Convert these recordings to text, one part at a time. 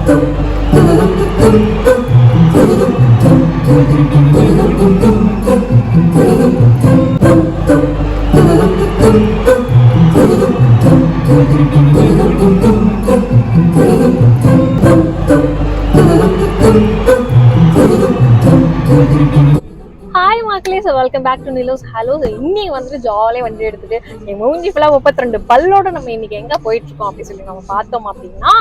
Hi மக்களே, so welcome back to Nilos hello. இன்னைக்கு வந்துட்டு ஜாலியாக வண்டி எடுத்துட்டு என் மூஞ்சி ஃபுல்லாக 32 பல்லோட நம்ம இன்னைக்கு எங்கே போயிட்டு இருக்கோம் அப்படின்னு சொல்லி நம்ம பார்த்தோம் அப்படின்னா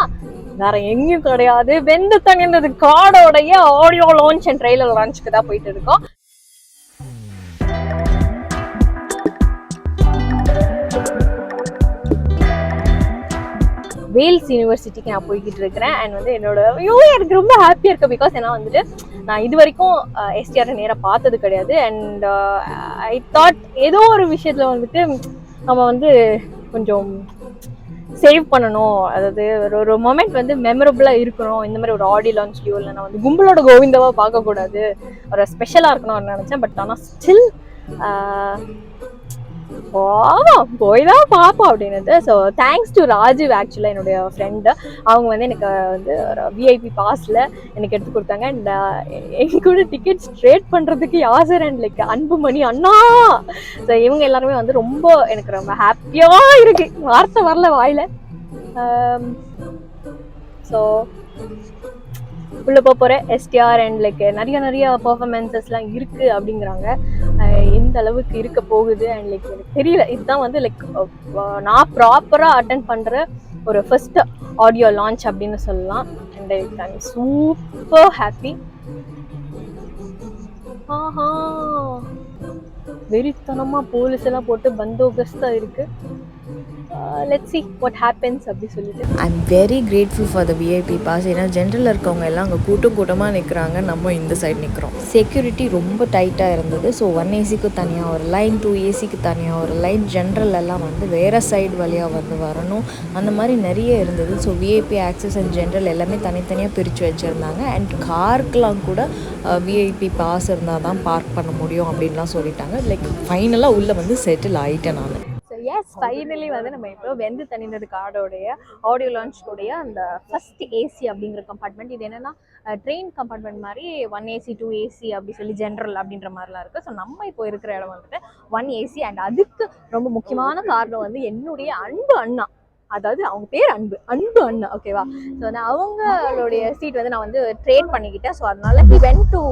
வேற எங்கேயும் கிடையாது, வெந்து தணிந்தது காடோடைய ஆடியோ லான்ச் அண்ட் ட்ரெய்லர் லான்ச்சுக்கு தான் போயிட்டு இருக்கோம். வேல்ஸ் யூனிவர்சிட்டிக்கு நான் போய்கிட்டு இருக்கிறேன். அண்ட் வந்து என்னோட எனக்கு ரொம்ப ஹாப்பியாக இருக்கு. பிகாஸ் ஏன்னா வந்துட்டு நான் இது வரைக்கும் எஸ்டிஆரை நேராக பார்த்தது கிடையாது. அண்ட் ஐ தாட் ஏதோ ஒரு விஷயத்தில் வந்துட்டு நம்ம வந்து கொஞ்சம் சேவ் பண்ணணும், அதாவது ஒரு மொமெண்ட் வந்து மெமரபுளாக இருக்கணும். இந்த மாதிரி ஒரு ஆடியோ லான்ச்லையோ இல்லை நான் வந்து கும்பலோட கோவிந்தாவாக பார்க்கக்கூடாது, ஒரு ஸ்பெஷலாக இருக்கணும்னு நினச்சேன். பட் ஆனால் ஸ்டில் போய் தான் பார்ப்போம் அப்படின்னது. ஸோ தேங்க்ஸ் டு ராஜீவ், ஆக்சுவலாக என்னுடைய ஃப்ரெண்டு. அவங்க வந்து எனக்கு வந்து ஒரு விஐபி பாஸில் எனக்கு எடுத்து கொடுத்தாங்க. அண்ட் எங்க கூட டிக்கெட் ஸ்ட்ரேட் பண்ணுறதுக்கு யாசர் அண்ட் லைக் அன்புமணி அண்ணா, ஸோ இவங்க எல்லாருமே வந்து ரொம்ப எனக்கு ரொம்ப ஹாப்பியாக இருக்கு, வார்த்தை வரல வாயில. ஸோ உள்ள போகிறேன் எஸ்டிஆர் அண்ட் லைக் நிறைய பர்ஃபார்மன்ஸஸ்லாம் இருக்குது அப்படிங்கிறாங்க. எந்த அளவுக்கு இருக்க போகுது அண்ட் லைக் எனக்கு தெரியல. இதுதான் வந்து லைக் நான் ப்ராப்பராக அட்டென்ட் பண்ணுற ஒரு ஃபர்ஸ்ட் ஆடியோ லான்ச் அப்படின்னு சொல்லலாம். And I am super happy. ஆஹா, வெறித்தனமாக போலீஸ் எல்லாம் போட்டு பந்தோபஸ்தாக இருக்குது. let's see what happens அப்படி சொல்லிட்டு I'm very grateful for the VIP pass. ஏன்னா ஜென்ரலில் இருக்கவங்க எல்லாம் அங்கே கூட்டமாக நிற்கிறாங்க, நம்ம இந்த சைடு நிற்கிறோம். செக்யூரிட்டி ரொம்ப டைட்டாக இருந்தது. ஸோ 1 ஏசிக்கு தனியாக ஒரு லைன், 2 ஏசிக்கு தனியாக ஒரு லைன், ஜென்ரல் எல்லாம் வந்து வேறு சைடு வழியாக வந்து வரணும், அந்த மாதிரி நிறைய இருந்தது. So VIP access and general எல்லாமே தனித்தனியாக பிரித்து வச்சுருந்தாங்க. அண்ட் காருக்கெலாம் கூட விஐபி பாஸ் இருந்தால் தான் பார்க் பண்ண முடியும் அப்படின்லாம் சொல்லிட்டாங்க. லைக் ஃபைனலாக உள்ளே வந்து செட்டில் ஆகிட்டேன் நான். எஸ், ஃபைனலி வந்து நம்ம இப்போ வெந்து தணிந்தது கார்டோடைய ஆடியோ லான்ச்சோடைய அந்த ஃபர்ஸ்ட் ஏசி அப்படிங்கிற கம்பார்ட்மெண்ட். இது என்னென்னா ட்ரெயின் கம்பார்ட்மெண்ட் மாதிரி 1 ஏசி 2 ஏசி அப்படி சொல்லி ஜென்ரல் அப்படின்ற மாதிரிலாம் இருக்குது. ஸோ நம்ம இப்போ இருக்கிற இடம் வந்துட்டு 1 ஏசி. அண்ட் அதுக்கு ரொம்ப முக்கியமான காரணம் வந்து என்னுடைய அன்பு அண்ணா, அதாவது அவங்க பேர் அன்பு அண்ணா, ஓகேவா? ஸோ வந்து அவங்களுடைய சீட் வந்து நான் வந்து ட்ரேட் பண்ணிக்கிட்டேன். ஸோ அதனால he went to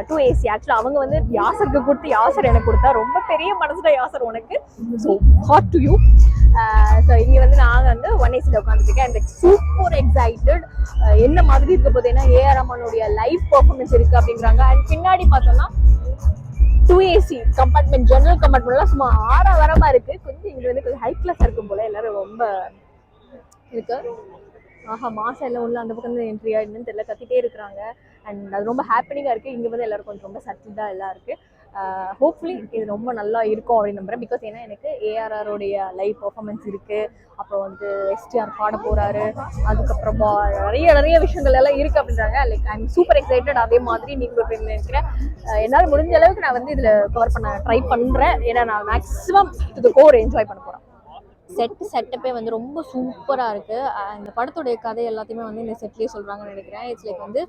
2 ஏசி. ஆக்சுவலாக அவங்க வந்து யாசருக்கு கொடுத்து யாசர் எனக்கு கொடுத்தா, ரொம்ப பெரிய மனசுல யாசர் உனக்கு, so hot to you. So இங்கே வந்து நாங்கள் வந்து 1 ஏசியில் உட்காந்துருக்கேன். And super excited. என்ன மாதிரி இருக்க போது, ஏன்னா ஏஆர் ரஹ்மானுடைய லைவ் பர்ஃபார்மன்ஸ் இருக்குது அப்படிங்கிறாங்க. அண்ட் பின்னாடி பார்த்தோம்னா 2 ஏசி கம்பார்ட்மெண்ட், ஜெனரல் கம்பார்ட்மெண்ட்லாம் சும்மா வரமாக இருக்குது. கொஞ்சம் இங்கே வந்து கொஞ்சம் ஹை கிளாஸாக இருக்கும் போல், எல்லாரும் ரொம்ப இருக்கு. ஆஹா, மாதம் எல்லாம் உள்ள அந்த பக்கம் வந்து என்ட்ரி ஆகிடுன்னு தெரியல, கத்திட்டே இருக்கிறாங்க. அண்ட் அது ரொம்ப ஹாப்பனிங்காக இருக்குது. இங்கே வந்து எல்லோரும் கொஞ்சம் ரொம்ப சட்டில்டாக எல்லாம் இருக்குது. ஹோப்ஃபுல்லி இது ரொம்ப நல்லா இருக்கும் அப்படின்னு நம்புகிறேன். பிகாஸ் ஏன்னா எனக்கு ஏஆர்ஆரோடைய லைவ் பர்ஃபார்மன்ஸ் இருக்குது, அப்புறம் வந்து எஸ்டிஆர் பாட போகிறாரு, அதுக்கப்புறமா நிறைய விஷயங்கள் எல்லாம் இருக்குது அப்படின்றாங்க. Like I am super excited. அதே மாதிரி நீங்கள் நினைக்கிறேன் என்னால் முடிஞ்ச அளவுக்கு நான் வந்து இதில் கவர் பண்ண ட்ரை பண்ணுறேன். ஏன்னா நான் maximum to the core enjoy பண்ண போகிறேன். செட்டப்பே வந்து ரொம்ப சூப்பராக இருக்குது. இந்த படத்துடைய கதை எல்லாத்தையுமே வந்து இந்த செட்லேயே சொல்கிறாங்கன்னு நினைக்கிறேன். இட்ஸ் லைக் வந்து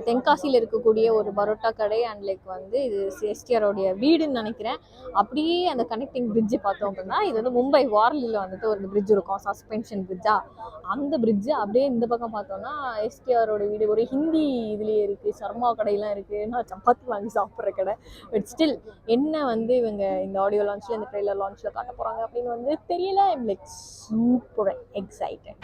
தென்காசியில் இருக்கக்கூடிய ஒரு பரோட்டா கடை அண்ட் லைக் வந்து இது எஸ்டிஆரோடைய வீடுன்னு நினைக்கிறேன். அப்படியே அந்த கனெக்டிங் பிரிட்ஜு பார்த்தோம் அப்படின்னா, இது வந்து மும்பை வார்லியில் வந்துட்டு ஒரு பிரிட்ஜ் இருக்கும், சஸ்பென்ஷன் பிரிட்ஜா, அந்த பிரிட்ஜு. அப்படியே இந்த பக்கம் பார்த்தோம்னா எஸ்டிஆரோட வீடு ஒரு ஹிந்தி இதுலேயே இருக்குது, சர்மா கடையெல்லாம் இருக்குது, நான் சப்பாத்தி வாங்கி சாப்பிட்ற கடை. பட் ஸ்டில் என்ன வந்து இவங்க இந்த ஆடியோ லான்ச்சில் இந்த ட்ரெய்லர் லான்ச்சில் காட்ட போகிறாங்க அப்படின்னு வந்து தெரியல. like super excited.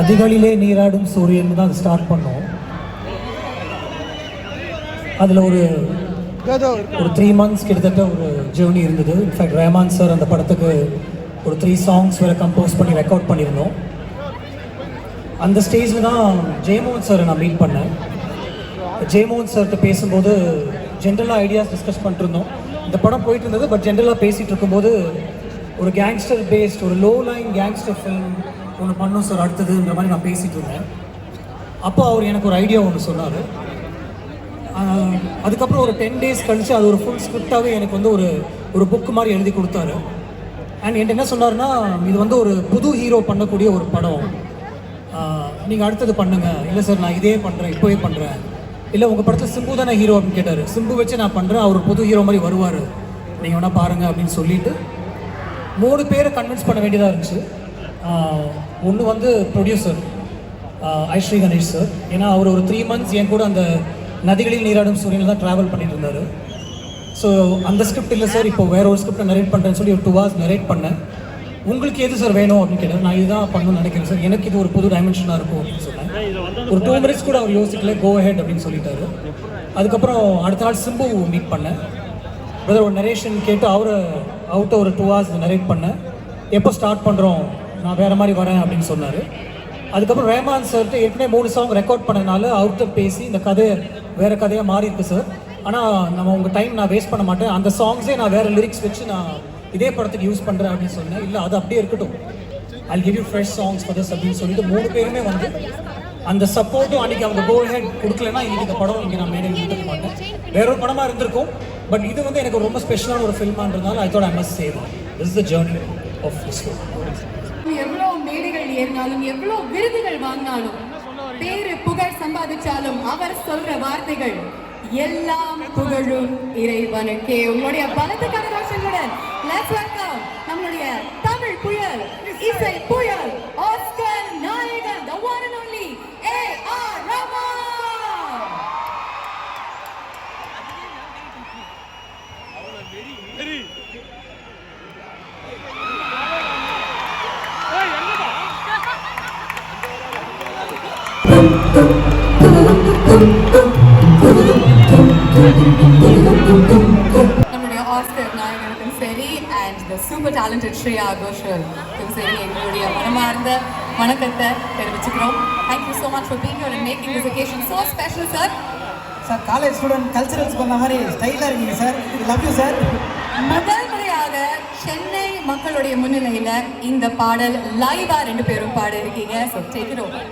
நதிகளிலே நீராடும் சூரியன் தான் ஸ்டார்ட் பண்ணோம். அதில் ஒரு 3 months கிட்டத்தட்ட ஒரு ஜேர்னி இருந்தது. இன்ஃபேக்ட் ரஹ்மான் சார் அந்த படத்துக்கு ஒரு 3 songs வேறு கம்போஸ் பண்ணி ரெக்கார்ட் பண்ணியிருந்தோம். அந்த ஸ்டேஜில் தான் ஜெயமோகன் சாரை நான் மீட் பண்ணேன். ஜெயமோகன் சார்கிட்ட பேசும்போது ஜென்ரலாக ஐடியாஸ் டிஸ்கஸ் பண்ணிட்டுருந்தோம். இந்த படம் போயிட்டு இருந்தது, பட் ஜென்ரலாக பேசிகிட்டு இருக்கும்போது ஒரு கேங்ஸ்டர் பேஸ்ட் ஒரு லோ லைன் கேங்ஸ்டர் ஃபில்ம் ஒன்று பண்ணும் சார் அடுத்ததுன்ற மாதிரி நான் பேசிகிட்டு இருந்தேன். அப்போ அவர் எனக்கு ஒரு ஐடியா ஒன்று சொன்னார். அதுக்கப்புறம் ஒரு 10 days கழித்து அது ஒரு ஃபுல் ஸ்கிரிப்டாகவே எனக்கு வந்து ஒரு புக்கு மாதிரி எழுதி கொடுத்தாரு. அண்ட் என்கிட்ட என்ன சொன்னார்னா, இது வந்து ஒரு புது ஹீரோ பண்ணக்கூடிய ஒரு படம், நீங்கள் அடுத்தது பண்ணுங்கள். இல்லை சார் நான் இதே பண்ணுறேன், இப்போவே பண்ணுறேன். இல்லை உங்கள் படத்தில் சிம்பு தானே ஹீரோ அப்படின்னு கேட்டார். சிம்பு வச்சு நான் பண்ணுறேன், அவர் புது ஹீரோ மாதிரி வருவார், நீங்கள் வேணால் பாருங்கள் அப்படின்னு சொல்லிவிட்டு 3 பேரை கன்வின்ஸ் பண்ண வேண்டியதாக இருந்துச்சு. ஒன்று வந்து ப்ரொடியூசர் 𝙗𝙖𝙨 சார். ஏன்னா அவர் ஒரு 3 months என் கூட அந்த நதிகளில் நீராடும் சூரியனில் தான் ட்ராவல் பண்ணிட்டு இருந்தார். ஸோ அந்த ஸ்கிரிப்ட் இல்லை சார், இப்போ வேறு ஒரு ஸ்கிரிப்டை நரேட் பண்ணுறேன்னு சொல்லி ஒரு 2 hours நரேட் பண்ணேன். உங்களுக்கு எது சார் வேணும் அப்படின்னு கேட்டார். நான் இதுதான் பண்ணணும்னு நினைக்கிறேன் சார், எனக்கு இது ஒரு புது டைமென்ஷனாக இருக்கும் அப்படின்னு சொன்னேன். ஒரு 2 minutes கூட அவர் யோசிக்கல, கோ ஹெட் அப்படின்னு சொல்லிட்டாரு. அதுக்கப்புறம் அடுத்த நாள் சிம்பு மீட் பண்ணேன். பிரதர் ஒரு நரேஷன் கேட்டு அவர்கிட்ட ஒரு 2 hours நரேட் பண்ணேன். எப்போ ஸ்டார்ட் பண்ணுறோம், நான் வேறு மாதிரி வரேன் அப்படின்னு சொன்னார். அதுக்கப்புறம் ரஹ்மான் சார்கிட்ட ஏற்கனவே 3 song ரெக்கார்ட் பண்ணனால அவர்கிட்ட பேசி இந்த கதையை வேறு கதையாக மாறி இருக்கு சார், ஆனால் நம்ம உங்கள் டைம் நான் வேஸ்ட் பண்ண மாட்டேன், அந்த சாங்ஸே நான் வேறு லிரிக்ஸ் வச்சு நான் இதே படத்துக்கு யூஸ் பண்ணுறேன் அப்படின்னு சொன்னேன். இல்லை அது அப்படியே இருக்கட்டும், I'll give you fresh songs for this அப்படின்னு சொல்லிட்டு 3 பேருமே வந்து அந்த சப்போர்ட்டும் அன்றைக்கி அவங்க கோ ஹெட் கொடுக்கலன்னா இன்றைக்கி இந்த படம் இங்கே நான் மேலே இருந்துக்க மாட்டேன். வேற ஒரு படமாக இருந்திருக்கும், பட் இது வந்து எனக்கு ரொம்ப ஸ்பெஷலான ஒரு ஃபில்மான்றதுனால I thought I must say that this is the journey of this film. எவ்வளோ மேடைகள் ஏறினாலும் எவ்வளோ விருதுகள் வாங்கினாலும் பேரு புகழ் சம்பாதிச்சாலும் அவர் சொல்ற வார்த்தைகள் எல்லாம் புகழும் இறைவனுக்கே. உங்களுடைய பலத்த கரகோஷங்களுடன் லெட்ஸ் வெல்கம் நம்மளுடைய தமிழ் புயல், இசை புயல், ஆஸ்கர் நாயகன், the one and only AR Rahman. நம்மளுடைய ஆஸ்கர் நாயகனுக்கும் சரி and the super talented Shreya கோஷலுக்கும் சரி எங்களுடைய மனமார்ந்த வணக்கத்தை தெரிவிச்சுக்கிறோம். Thank you so much for being here and making this occasion so special sir. Sir college student culturals பண்ண மாதிரி ஸ்டைலாக இருக்கீங்க சார், லவ் யூ சார். முதல் முறையாக சென்னை மக்களுடைய முன்னிலையில் இந்த பாடல் லைவா 2 பேரும் பாட இருக்கீங்க. So take it over.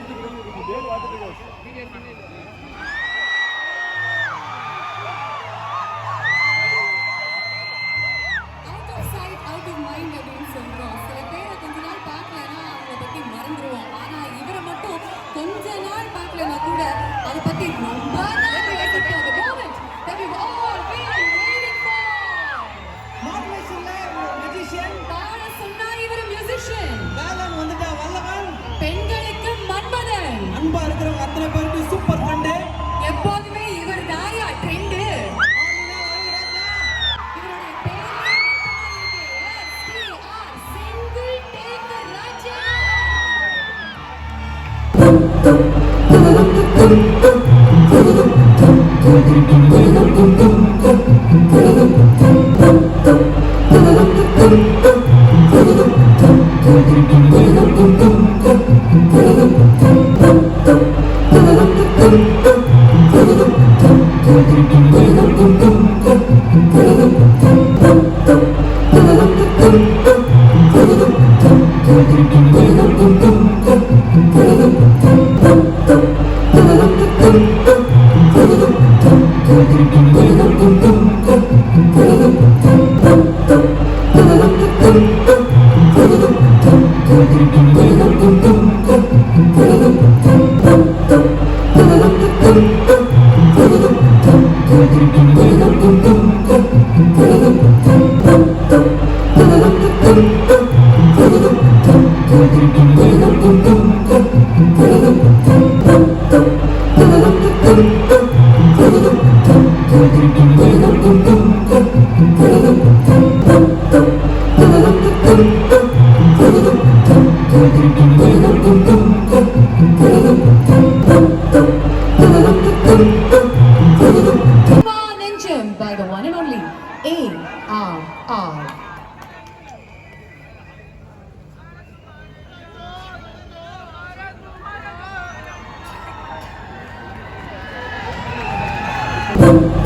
பெண்களுக்கு மன்மதன், அன்பா இருக்கிறவங்க அத்தனை பேருக்கு சூப்பர் ஃபண்டு. எப்போதுமே இவர் தாயா ட்ரெண்ட். இவருடைய பேரே STR single taker Raja.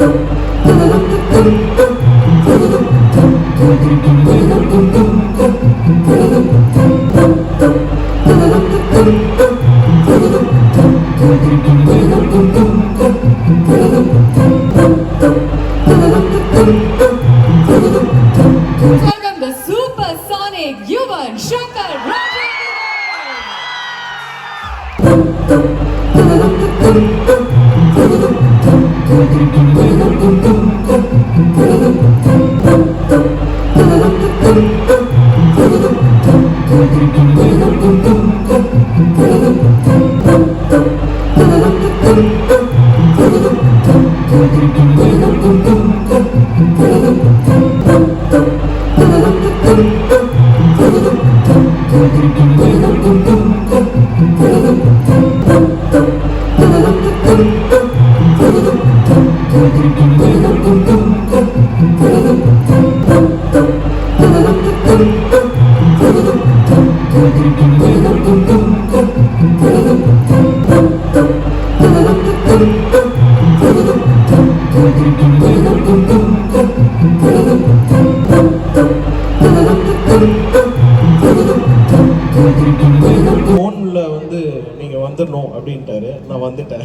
Welcome the supersonic Yuvan Shankar Rajan. ஃபோனில் வந்து நீங்கள் வந்துடணும் அப்படின்ட்டாரு. நான் வந்துட்டேன்.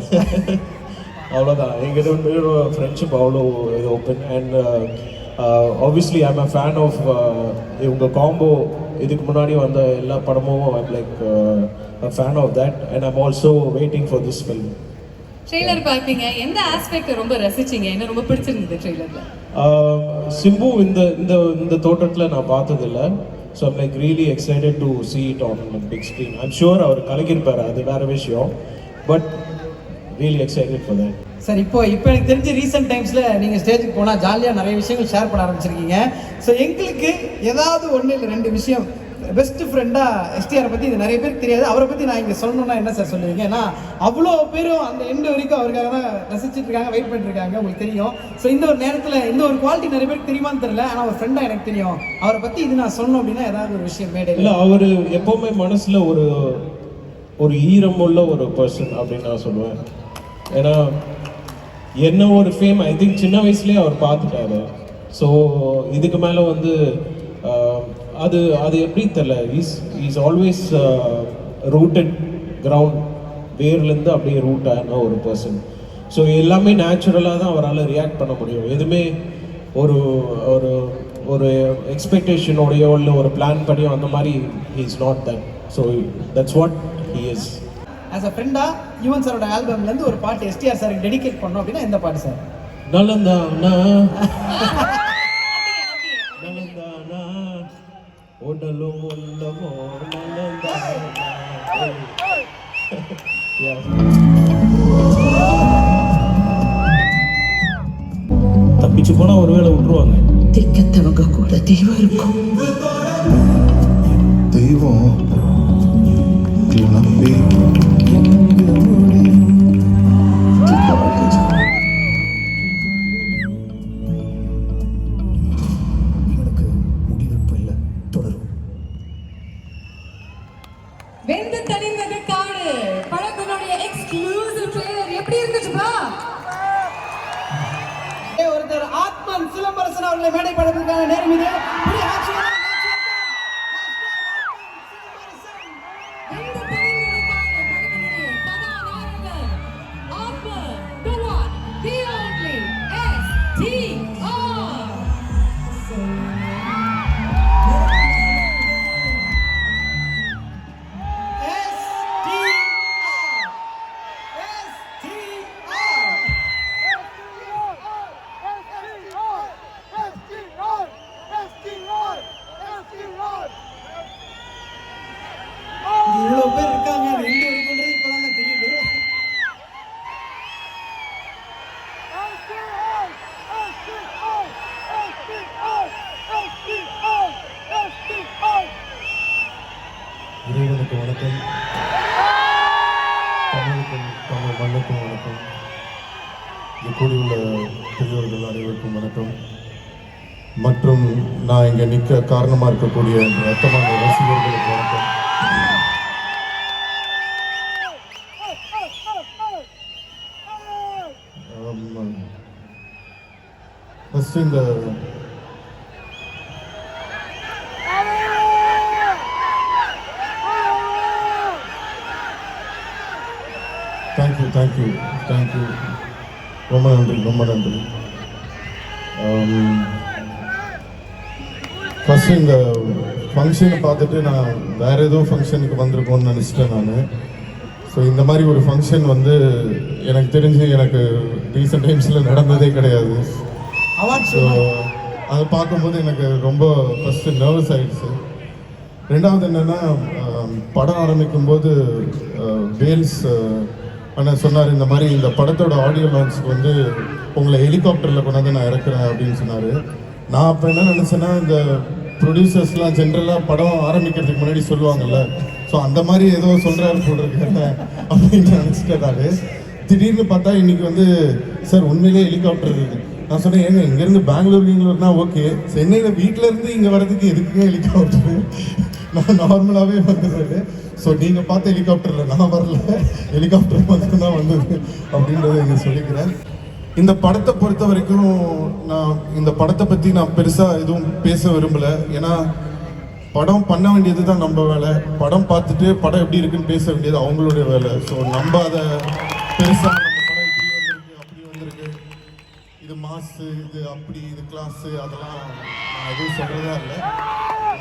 அவ்வளோதான். எங்கிட்ட வந்து ஃப்ரெண்ட்ஷிப் அவ்வளோ இது open. And obviously I'm a fan of இவங்க காம்போ. இதுக்கு முன்னாடி வந்த எல்லா படமும் I'm like a fan of that. And I'm also waiting for this film. Trailer பார்த்தீங்க, எந்த ஆஸ்பெக்ட் ரொம்ப ரசிச்சீங்க? என்ன ரொம்ப பிடிச்சிருந்தது ட்ரெய்லர்ல? சிம்பு இந்த இந்த இந்த தோட்டத்தில் நான் பார்த்ததில்லை. So I'm like really excited to see it on big screen. I'm sure அவர் கலக்கியிருப்பார், அது வேறு விஷயம். But really excited for that. Sir இப்போ எனக்கு தெரிஞ்சு ரீசெண்ட் டைம்ஸில் நீங்கள் ஸ்டேஜுக்கு போனால் ஜாலியாக நிறைய விஷயங்கள் ஷேர் பண்ண ஆரம்பிச்சிருக்கீங்க. ஸோ எங்களுக்கு ஏதாவது ஒன்று இல்லை 2 விஷயம் பெஸ்ட் ஃப்ரெண்டாக எஸ்டிஆரை பற்றி இது நிறைய பேருக்கு தெரியாது. அவரை பற்றி நான் இங்கே சொல்லணும்னா என்ன சார் சொல்லுவீங்க? ஏன்னா அவ்வளோ பேரும் அந்த எண்டு வரைக்கும் அவருக்காக தான் ரசிச்சுட்டு இருக்காங்க, வெயிட் பண்ணிருக்காங்க, உங்களுக்கு தெரியும். ஸோ இந்த ஒரு நேரத்தில் இந்த ஒரு குவாலிட்டி நிறைய பேருக்கு தெரியுமான்னு தெரியல, ஆனால் ஒரு ஃப்ரெண்டாக எனக்கு தெரியும். அவரை பற்றி இது நான் சொல்லணும் அப்படின்னா ஏதாவது ஒரு விஷயம் மேடை இல்லை, அவர் எப்போவுமே மனசில் ஒரு ஈரம் உள்ள ஒரு பர்சன் அப்படின்னு நான் சொல்லுவேன். ஏன்னா என்ன ஒரு ஃபேம் ஐ திங்க் சின்ன வயசுலேயே அவர் பார்த்துட்டாரு. ஸோ இதுக்கு மேலே வந்து அது அது எப்படி தெரியல. இஸ் ஆல்வேஸ் ரூட்டட் கிரவுண்ட், வேர்லேருந்து அப்படியே ரூட் ஆன ஒரு பர்சன். ஸோ எல்லாமே நேச்சுரலாக தான் அவரால் ரியாக்ட் பண்ண முடியும். எதுவுமே ஒரு ஒரு ஒரு எக்ஸ்பெக்டேஷனோடையோ இல்லை ஒரு பிளான் பண்ணியோ அந்த மாதிரி is not that. So that's what he is. As a ஃப்ரெண்டாக யுவன் சாரோட ஆல்பம்லேருந்து ஒரு பாட்டு எஸ்டிஆர் சாருக்கு டெடிகேட் பண்ணோம் அப்படின்னா எந்த பாட்டு சார்? நலந்தானா நலந்தானா உடலும் உள்ளமோ நலந்தானா. தப்பிச்சு போனால் ஒரு வேளை விட்டுருவாங்க. திக்கத்தவங்க கூட தெய்வம் இருக்கும். தெய்வம் கிளம்பி இவனுக்கு முடிவெடுப்பு இல்லை, தொடரும். வெந்து தணிந்தது காடு படத்தினுடைய எக்ஸ்க்ளூசிவ் ட்ரெய்லர் எப்படி இருந்துச்சுப்பா? ஒருத்தர் ஆத்மன் சிலம்பரசன் அவர்களை மேடை படத்திற்கான நேரம் இது. இவ்வளவு பேர் இருக்காங்க, அது எங்க இருக்குன்றது இப்பதான் தெரியுது. இறைவனுக்கு வணக்கம், தமிழுக்கும் தமிழ் மண்ணுக்கும் வணக்கம், இங்கே கூடியுள்ள பெரியோர்கள் அனைவருக்கும் வணக்கம். மற்றும் நான் இங்கே நிற்க காரணமாக இருக்கக்கூடிய ரத்தமான ரசிகர்களுக்கு வணக்கம். ஃபஸ்ட்டு இந்த தேங்க்யூ ரொம்ப நன்றி. ஃபஸ்ட்டு இந்த ஃபங்க்ஷனை பார்த்துட்டு நான் வேறு ஏதோ ஃபங்க்ஷனுக்கு வந்திருக்கோன்னு நினச்சிட்டேன் நான். ஸோ இந்த மாதிரி ஒரு ஃபங்க்ஷன் வந்து எனக்கு தெரிஞ்சு எனக்கு ரீசெண்ட் டைம்ஸில் நடந்ததே கிடையாது. ஸோ அதை பார்க்கும்போது எனக்கு ரொம்ப ஃபஸ்ட்டு நர்வஸ் ஆகிடுச்சு. ரெண்டாவது என்னென்னா, படம் ஆரம்பிக்கும்போது வேல்ஸ் ஆனால் சொன்னார், இந்த மாதிரி இந்த படத்தோட ஆடியோ லான்ச்சுக்கு வந்து உங்களை ஹெலிகாப்டரில் கொண்டாந்து நான் இறக்குறேன் அப்படின்னு சொன்னார். நான் அப்போ என்ன நினச்சேன்னா, இந்த ப்ரொடியூசர்ஸ்லாம் ஜென்ரலாக படம் ஆரம்பிக்கிறதுக்கு முன்னாடி சொல்லுவாங்கல்ல, ஸோ அந்த மாதிரி ஏதோ சொல்கிறாரு போட்டிருக்கேன் அப்படின்னு நினச்சிட்டேன் நான். திடீர்னு பார்த்தா இன்றைக்கி வந்து சார் உண்மையிலே ஹெலிகாப்டர் இருக்குது. நான் சொன்னேன், ஏங்க இங்கேருந்து பெங்களூர்னா ஓகே, சென்னையில் வீட்டிலேருந்து இங்கே வர்றதுக்கு எதுக்குங்க ஹெலிகாப்டரு? நான் நார்மலாகவே வந்துடுறேன். ஸோ நீங்கள் பார்த்த ஹெலிகாப்டரில் நான் வரல, ஹெலிகாப்டர் மட்டும்தான் வந்தது அப்படின்றத இங்கே சொல்லிக்கிறேன். இந்த படத்தை பொறுத்த வரைக்கும் நான் இந்த படத்தை பற்றி நான் பெருசாக எதுவும் பேச விரும்பலை. ஏன்னா படம் பண்ண வேண்டியது தான் நம்ம வேலை, படம் பார்த்துட்டு படம் எப்படி இருக்குன்னு பேச வேண்டியது அவங்களுடைய வேலை. ஸோ நம்ம அதை பெருசாக நம்ம படம் இப்படி வந்திருக்கு அப்படி வந்திருக்கு, இது மாசு, இது அப்படி, இது கிளாஸு, அதெல்லாம் நான் எதுவும் சொல்கிறதா இல்லை.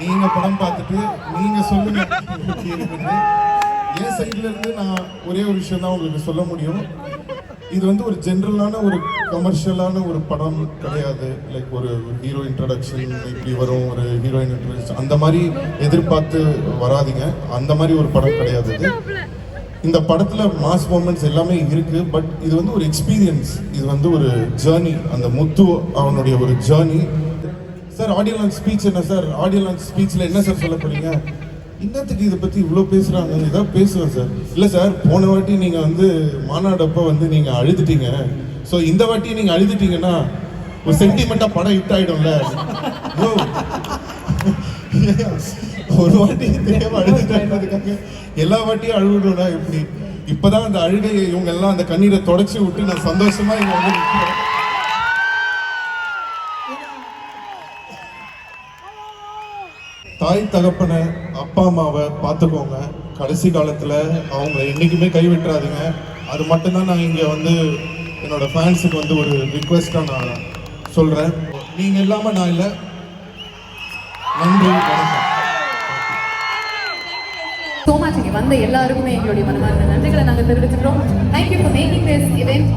நீங்கள் படம் பார்த்துட்டு நீங்கள் சொல்லுங்கள் எப்படி இருக்குன்னு. என் சைட்லேருந்து நான் ஒரே ஒரு விஷயம் தான் உங்களுக்கு சொல்ல முடியும். இது வந்து ஒரு ஜென்ரலான ஒரு கமர்ஷியலான ஒரு படம் கிடையாது. லைக் ஒரு ஹீரோ இன்ட்ரடக்ஷன் இப்படி வரும், ஒரு ஹீரோயின் இன்ட்ரடக்ஷன் அந்த மாதிரி எதிர்பார்த்து வராதிங்க. அந்த மாதிரி ஒரு படம் கிடையாது இது. இந்த படத்தில் மாஸ் மூமெண்ட்ஸ் எல்லாமே இருக்குது. பட் இது வந்து ஒரு எக்ஸ்பீரியன்ஸ், இது வந்து ஒரு ஜேர்னி. அந்த முத்து அவனுடைய ஒரு journey. Sir audio launch speech என்ன சார்? ஆடியோ லான்ச் ஸ்பீச்சில் என்ன சார் சொல்ல போறீங்க? இன்னத்துக்கு இதை பற்றி இவ்வளோ பேசுகிறாங்க, இதான் பேசுவேன் சார். இல்லை சார், போன வாட்டி நீங்கள் வந்து மாநாடப்போ வந்து நீங்கள் அழுதுட்டீங்க, ஸோ இந்த வாட்டி நீங்கள் அழுதுட்டீங்கன்னா ஒரு சென்டிமெண்ட்டாக படம் ஹிட் ஆகிடும்ல. ஒரு வாட்டி தேவை அழுதுட்டாங்கிறதுக்காக எல்லா வாட்டியும் அழுகணும்னா எப்படி? இப்போதான் அந்த அழுகை இவங்க எல்லாம் அந்த கண்ணீரை தொடச்சி விட்டு நான் சந்தோஷமாக இங்கே வந்து நிற்கிறேன். தாய் தகப்பனை அப்பா அம்மாவை பார்த்துக்கோங்க. கடைசி காலத்தில் அவங்க என்றைக்குமே கைவிட்டுறாதீங்க. அது மட்டும்தான் நான் இங்கே வந்து என்னோடய ஃபேன்ஸுக்கு வந்து ஒரு ரிக்வெஸ்ட்டாக நான் சொல்கிறேன். நீங்கள் இல்லாமல் நான் இல்லை. நன்றி, வணக்கம். So much. இங்கே வந்த எல்லாருக்குமே எங்களுடைய மனமார்ந்த நன்றிகளை நாங்கள் தெரிவிச்சுக்கிறோம். Thank you for making this event